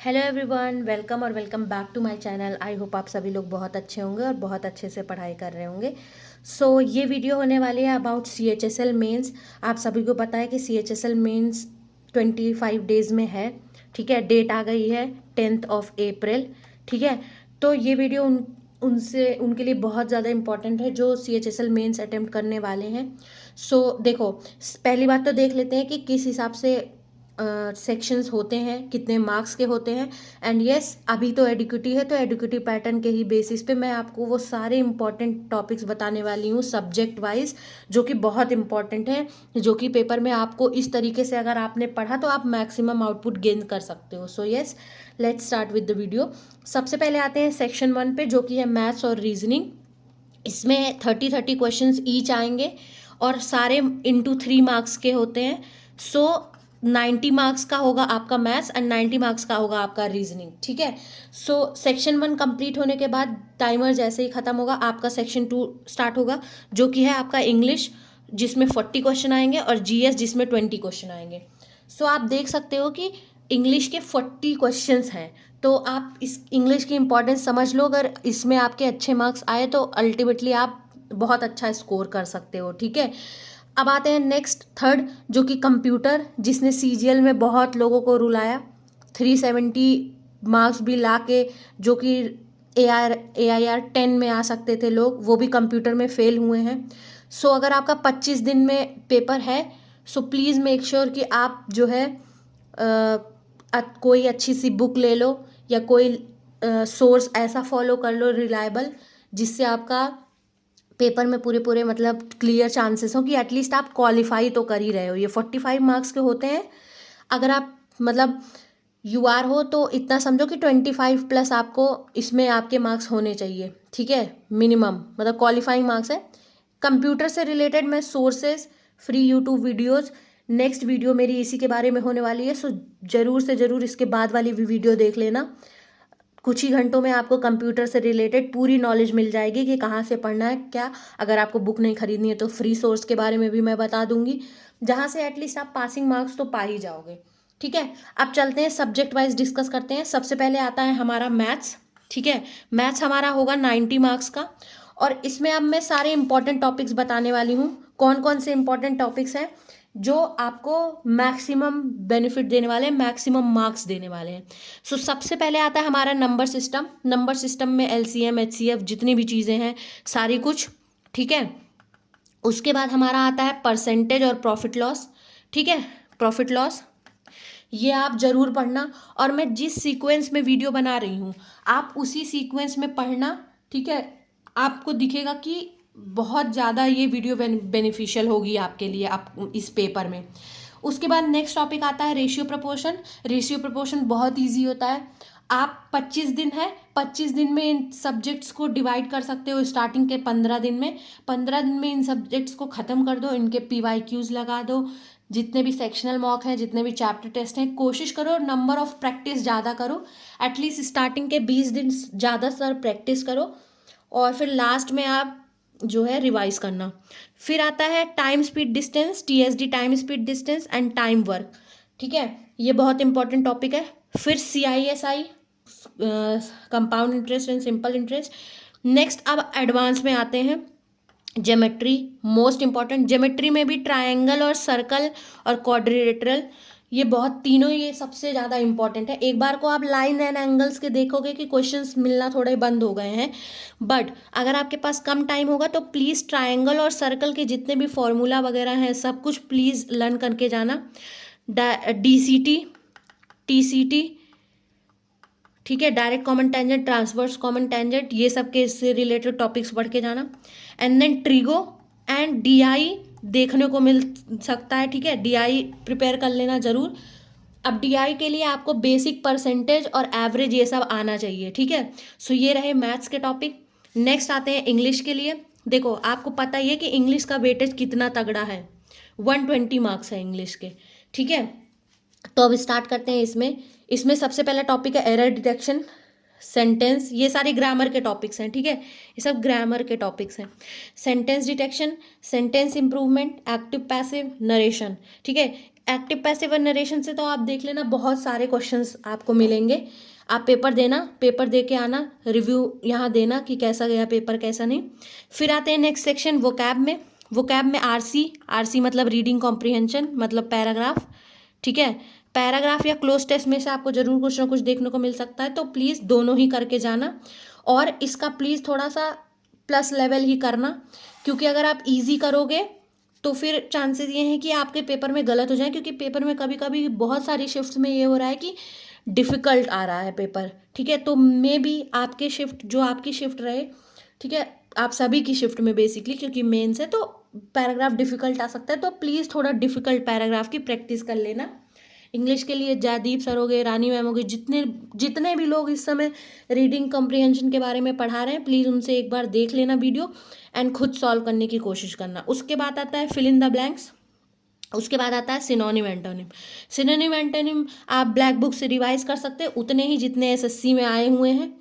Hello everyone, welcome और welcome back to my channel. I hope आप सभी लोग बहुत अच्छे होंगे और बहुत अच्छे से पढ़ाई कर रहे होंगे। ये वीडियो होने वाली है अबाउट CHSL मेंस। आप सभी को पता है कि CHSL मेंस 25 डेज़ में है। ठीक है, डेट आ गई है 10th ऑफ अप्रैल। ठीक है, तो ये वीडियो उनसे उनके लिए बहुत ज़्यादा इंपॉर्टेंट है जो CHSL मेंस अटेम्प्ट करने वाले हैं। देखो, पहली बात तो देख लेते हैं कि किस हिसाब से सेक्शंस होते हैं, कितने मार्क्स के होते हैं। एंड यस, अभी तो एडिक्यूटी है, तो एडिक्यूटी पैटर्न के ही बेसिस पे मैं आपको वो सारे इंपॉर्टेंट टॉपिक्स बताने वाली हूँ सब्जेक्ट वाइज, जो कि बहुत इंपॉर्टेंट है, जो कि पेपर में आपको इस तरीके से अगर आपने पढ़ा तो आप मैक्सिमम आउटपुट गेन कर सकते हो। Yes, let's start with the video. सबसे पहले आते हैं सेक्शन 1 पे, जो कि है मैथ्स और रीजनिंग। इसमें 30 क्वेश्चंस ईच आएंगे और सारे इंटू 3 मार्क्स के होते हैं। 90 मार्क्स का होगा आपका मैथ्स एंड 90 मार्क्स का होगा आपका रीजनिंग। ठीक है, सेक्शन 1 कंप्लीट होने के बाद टाइमर जैसे ही खत्म होगा आपका सेक्शन 2 स्टार्ट होगा, जो कि है आपका इंग्लिश, जिसमें 40 क्वेश्चन आएंगे, और GS जिसमें 20 क्वेश्चन आएंगे। आप देख सकते हो कि इंग्लिश के 40 क्वेश्चंस हैं, तो आप इस इंग्लिश की इंपॉर्टेंस समझ लो। अगर इसमें आपके अच्छे मार्क्स आए तो अल्टीमेटली आप बहुत अच्छा स्कोर कर सकते हो। ठीक है, अब आते हैं नेक्स्ट थर्ड, जो कि कंप्यूटर, जिसने CGL में बहुत लोगों को रुलाया। 370 मार्क्स भी ला के, जो कि AIR 10 में आ सकते थे लोग, वो भी कंप्यूटर में फेल हुए हैं। अगर आपका 25 दिन में पेपर है, प्लीज़ मेक श्योर कि आप जो है कोई अच्छी सी बुक ले लो, या कोई सोर्स ऐसा फॉलो कर लो रिलायबल, जिससे आपका पेपर में पूरे पूरे मतलब क्लियर चांसेस हो कि एटलीस्ट आप क्वालिफाई तो कर ही रहे हो। ये 45 मार्क्स के होते हैं। अगर आप मतलब UR हो तो इतना समझो कि 25 प्लस आपको इसमें आपके मार्क्स होने चाहिए। ठीक है, मिनिमम मतलब क्वालिफाइंग मार्क्स है। कंप्यूटर से रिलेटेड मैं sources, free YouTube videos, next video मेरी इसी के बारे में होने वाली है। ज़रूर से ज़रूर इसके बाद वाली भी वीडियो देख लेना। कुछ ही घंटों में आपको कंप्यूटर से रिलेटेड पूरी नॉलेज मिल जाएगी कि कहाँ से पढ़ना है क्या। अगर आपको बुक नहीं खरीदनी है तो फ्री सोर्स के बारे में भी मैं बता दूंगी, जहाँ से एटलीस्ट आप पासिंग मार्क्स तो पा ही जाओगे। ठीक है, अब चलते हैं सब्जेक्ट वाइज डिस्कस करते हैं। सबसे पहले आता है हमारा मैथ्स। ठीक है, मैथ्स हमारा होगा 90 मार्क्स का, और इसमें अब मैं सारे इंपॉर्टेंट टॉपिक्स बताने वाली हूँ। कौन कौन से इंपॉर्टेंट टॉपिक्स हैं जो आपको मैक्सिमम बेनिफिट देने वाले हैं, मैक्सिमम मार्क्स देने वाले हैं। सबसे पहले आता है हमारा नंबर सिस्टम। नंबर सिस्टम में LCM HCF जितनी भी चीज़ें हैं सारी कुछ। ठीक है, उसके बाद हमारा आता है परसेंटेज और प्रॉफिट लॉस। ठीक है, प्रॉफिट लॉस ये आप ज़रूर पढ़ना, और मैं जिस सीक्वेंस में वीडियो बना रही हूँ आप उसी सीक्वेंस में पढ़ना। ठीक है, आपको दिखेगा कि बहुत ज़्यादा ये वीडियो बेनिफिशियल होगी आपके लिए आप इस पेपर में। उसके बाद नेक्स्ट टॉपिक आता है रेशियो प्रपोर्शन। रेशियो प्रपोर्शन बहुत इजी होता है। आप 25 दिन है, 25 दिन में इन सब्जेक्ट्स को डिवाइड कर सकते हो। स्टार्टिंग के 15 दिन में, 15 दिन में इन सब्जेक्ट्स को ख़त्म कर दो, इनके PYQs लगा दो। जितने भी सेक्शनल मॉक हैं, जितने भी चैप्टर टेस्ट हैं, कोशिश करो नंबर ऑफ प्रैक्टिस ज़्यादा करो। एटलीस्ट स्टार्टिंग के 20 दिन ज़्यादा सर प्रैक्टिस करो, और फिर लास्ट में आप जो है रिवाइज करना। फिर आता है time speed distance, TSD, time speed distance and time work. ठीक है, ये बहुत इंपॉर्टेंट टॉपिक है। फिर CISI, compound interest and simple interest. Next अब एडवांस में आते हैं ज्योमेट्री, मोस्ट इंपॉर्टेंट। ज्योमेट्री में भी ट्रायंगल और सर्कल और क्वाड्रिलेटरल, ये बहुत तीनों ये सबसे ज़्यादा इंपॉर्टेंट है। एक बार को आप लाइन एंड एंगल्स के देखोगे कि क्वेश्चंस मिलना थोड़े बंद हो गए हैं, बट अगर आपके पास कम टाइम होगा तो प्लीज़ ट्रायंगल और सर्कल के जितने भी फॉर्मूला वगैरह हैं सब कुछ प्लीज़ लर्न करके जाना। DCT, TCT, ठीक है, direct common tangent, transverse common tangent, ये सब के इससे रिलेटेड टॉपिक्स पढ़ के जाना। And then trigo and DI देखने को मिल सकता है। ठीक है, DI प्रिपेयर कर लेना ज़रूर। अब DI के लिए आपको बेसिक, परसेंटेज और एवरेज ये सब आना चाहिए। ठीक है, ये रहे मैथ्स के टॉपिक। नेक्स्ट आते हैं इंग्लिश के लिए। देखो, आपको पता ही है कि इंग्लिश का वेटेज कितना तगड़ा है, 120 मार्क्स है इंग्लिश के। ठीक है, तो अब स्टार्ट करते हैं इसमें। इसमें सबसे पहला टॉपिक है एरर डिटेक्शन, सेंटेंस, ये सारे ग्रामर के टॉपिक्स हैं। ठीक है, ये सब ग्रामर के टॉपिक्स हैं। Sentence detection, sentence improvement, active passive, narration. ठीक है, एक्टिव पैसिव और नरेशन से तो आप देख लेना, बहुत सारे क्वेश्चंस आपको मिलेंगे। आप पेपर देना, पेपर दे के आना, रिव्यू यहाँ देना कि कैसा गया पेपर कैसा नहीं। फिर आते हैं नेक्स्ट सेक्शन वोकैब में। वोकैब में आरसी मतलब रीडिंग कॉम्प्रिहेंशन मतलब पैराग्राफ, ठीक है। पैराग्राफ या क्लोज टेस्ट में से आपको जरूर कुछ ना कुछ देखने को मिल सकता है, तो प्लीज़ दोनों ही करके जाना। और इसका प्लीज़ थोड़ा सा प्लस लेवल ही करना, क्योंकि अगर आप इजी करोगे तो फिर चांसेस ये हैं कि आपके पेपर में गलत हो जाए, क्योंकि पेपर में कभी कभी बहुत सारी शिफ्ट्स में ये हो रहा है कि डिफ़िकल्ट आ रहा है पेपर, ठीक है। तो मे बी आपके शिफ्ट जो आपकी शिफ्ट रहे, ठीक है, आप सभी की शिफ्ट में बेसिकली, क्योंकि मेन से तो पैराग्राफ डिफ़िकल्ट आ सकता है, तो प्लीज़ थोड़ा डिफ़िकल्ट पैराग्राफ की प्रैक्टिस कर लेना। इंग्लिश के लिए जयदीप सर हो गए, रानी मैम हो गई, जितने भी लोग इस समय रीडिंग कॉम्प्रिहेंशन के बारे में पढ़ा रहे हैं, प्लीज़ उनसे एक बार देख लेना वीडियो एंड खुद सॉल्व करने की कोशिश करना। उसके बाद आता है फिल इन द ब्लैंक्स। उसके बाद आता है सिनोनिम एंटोनिम। सिनोनिम एंटोनिम आप ब्लैक बुक से रिवाइज कर सकते हैं, उतने ही जितने एसएससी में आए हुए हैं,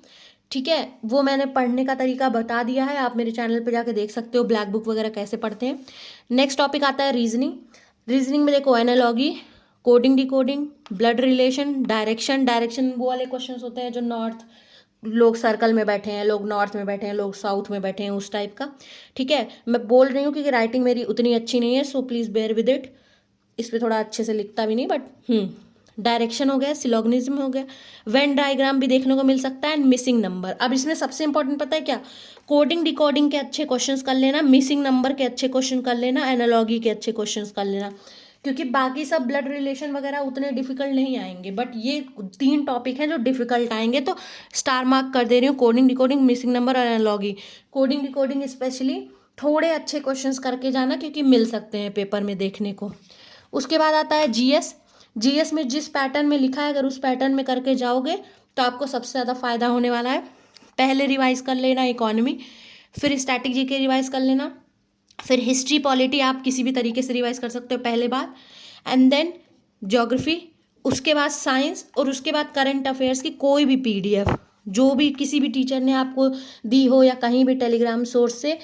ठीक है। वो मैंने पढ़ने का तरीका बता दिया है, आप मेरे चैनल पे जाके देख सकते हो ब्लैक बुक वगैरह कैसे पढ़ते हैं। नेक्स्ट टॉपिक आता है रीजनिंग। रीजनिंग में देखो analogy, coding decoding, blood relation, direction वो वाले क्वेश्चन होते हैं जो नॉर्थ, लोग सर्कल में बैठे हैं, लोग नॉर्थ में बैठे हैं, लोग साउथ में बैठे हैं, उस टाइप का, ठीक है। मैं बोल रही हूँ क्योंकि राइटिंग मेरी उतनी अच्छी नहीं है, so please bear with it. इस पर थोड़ा अच्छे से लिखता भी नहीं, बट डायरेक्शन हो गया, सिलोगनिज्म हो गया, वेन डायग्राम भी देखने को मिल सकता है, एंड मिसिंग नंबर। अब इसमें सबसे इंपॉर्टेंट पता है क्या, कोडिंग डिकोडिंग के अच्छे क्वेश्चंस कर लेना, मिसिंग नंबर के अच्छे क्वेश्चन कर लेना, एनालॉगी के अच्छे क्वेश्चंस कर लेना, क्योंकि बाकी सब ब्लड रिलेशन वगैरह उतने डिफिकल्ट नहीं आएंगे, बट ये 3 टॉपिक हैं जो डिफिकल्ट आएंगे, तो स्टार मार्क कर दे रही हूँ, कोडिंग डिकोडिंग, मिसिंग नंबर और एनालॉगी। कोडिंग डिकोडिंग स्पेशली थोड़े अच्छे क्वेश्चंस करके जाना, क्योंकि मिल सकते हैं पेपर में देखने को। उसके बाद आता है जीएस। जीएस में जिस पैटर्न में लिखा है, अगर उस पैटर्न में करके जाओगे तो आपको सबसे ज़्यादा फायदा होने वाला है। पहले रिवाइज कर लेना इकोनॉमी, फिर स्टैटिक जीके रिवाइज कर लेना, फिर हिस्ट्री पॉलिटी आप किसी भी तरीके से रिवाइज कर सकते हो पहले बार, एंड देन ज्योग्राफी, उसके बाद साइंस, और उसके बाद करंट अफेयर्स की कोई भी पीडीएफ जो भी किसी भी टीचर ने आपको दी हो या कहीं भी टेलीग्राम सोर्स से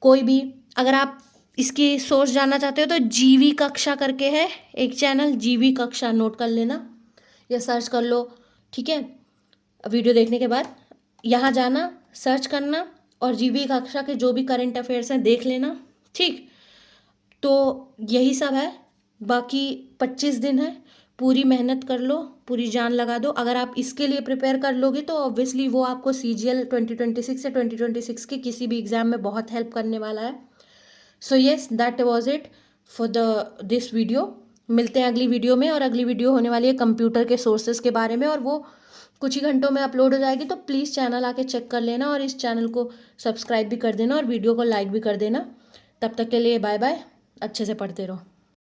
कोई भी। अगर आप इसकी सोर्स जानना चाहते हो तो जीवी कक्षा करके है एक चैनल, जीवी कक्षा, नोट कर लेना या सर्च कर लो, ठीक है। वीडियो देखने के बाद यहाँ जाना, सर्च करना, और जीवी कक्षा के जो भी करंट अफेयर्स हैं देख लेना, ठीक। तो यही सब है, बाकी 25 दिन है, पूरी मेहनत कर लो, पूरी जान लगा दो। अगर आप इसके लिए प्रिपेयर कर लोगे तो ऑब्वियसली वो आपको CGL 2026 या 2026 के किसी भी एग्ज़ाम में बहुत हेल्प करने वाला है। So yes, that was it for this video. मिलते हैं अगली वीडियो में, और अगली वीडियो होने वाली है कंप्यूटर के सोर्सेज के बारे में, और वो कुछ ही घंटों में अपलोड हो जाएगी, तो प्लीज़ चैनल आके चेक कर लेना, और इस चैनल को सब्सक्राइब भी कर देना, और वीडियो को लाइक भी कर देना। तब तक के लिए बाय बाय, अच्छे से पढ़ते रहो।